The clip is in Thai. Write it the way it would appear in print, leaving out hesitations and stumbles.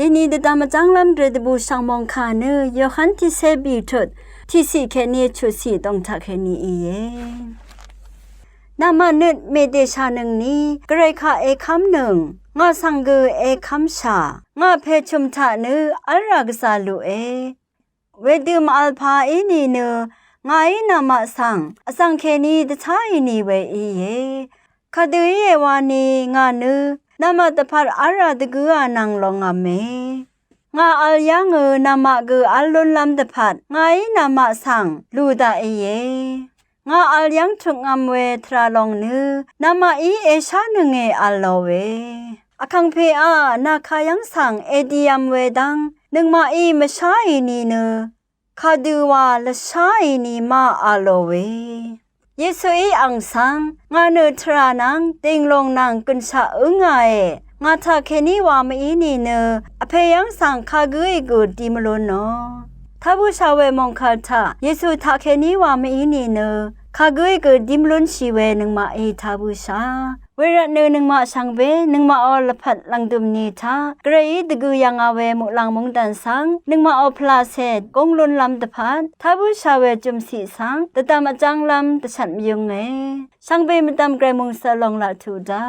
ทีนี้เดตามจังลำเรดบูสังมองคาเนยขันที่เซบีทุดที่สิแค่นี้ชุดสีต้องทักแค่นี้เองนามานึดเมเดชาหนึ่งนี้กระไรค่ะคำหนึ่งงาสังเกคำชางาเพชุมทะเนอัลรักษาลุเวดิมอัลพานีเนงายนามาสังอสังเคนีดทายนีเวคดีเยวานีงาเนนามาตพัดอาราดกัวนังลงอเมงาอัลยังนามากอัลลุนลำตพัดงายนามาสังลูดางาอัลยังทุกงามเวทราลงนามาชานึงอัลโลเวอคังเพอานาคายังสังดียมเวดังนึงมามชานีเนคาดูวาละชานีมาอัลโลเวเยซูอังสังงาเนทรานังติงลงนังกุนชาไงงาทาเคนีวามนีเนอเพยังสังคากุกูดิมโลโนทับุชาเวมงคาทาเยซูทาเคนีวามนีเนคากุกูดิมลุนชีเวนึงมาทับุชาเวรเนนึงมาสังเวนึงมาอลพัดลังดุมนีทากระยดกุยังอาเวมุลังมงดันสังนึงมาอพลาเซดกงลุนลำตะพัดทับุชาเวจุมสีสังตะตามจังลำตะฉันมยงสังเวมตามไกรมุงสลองละทูดา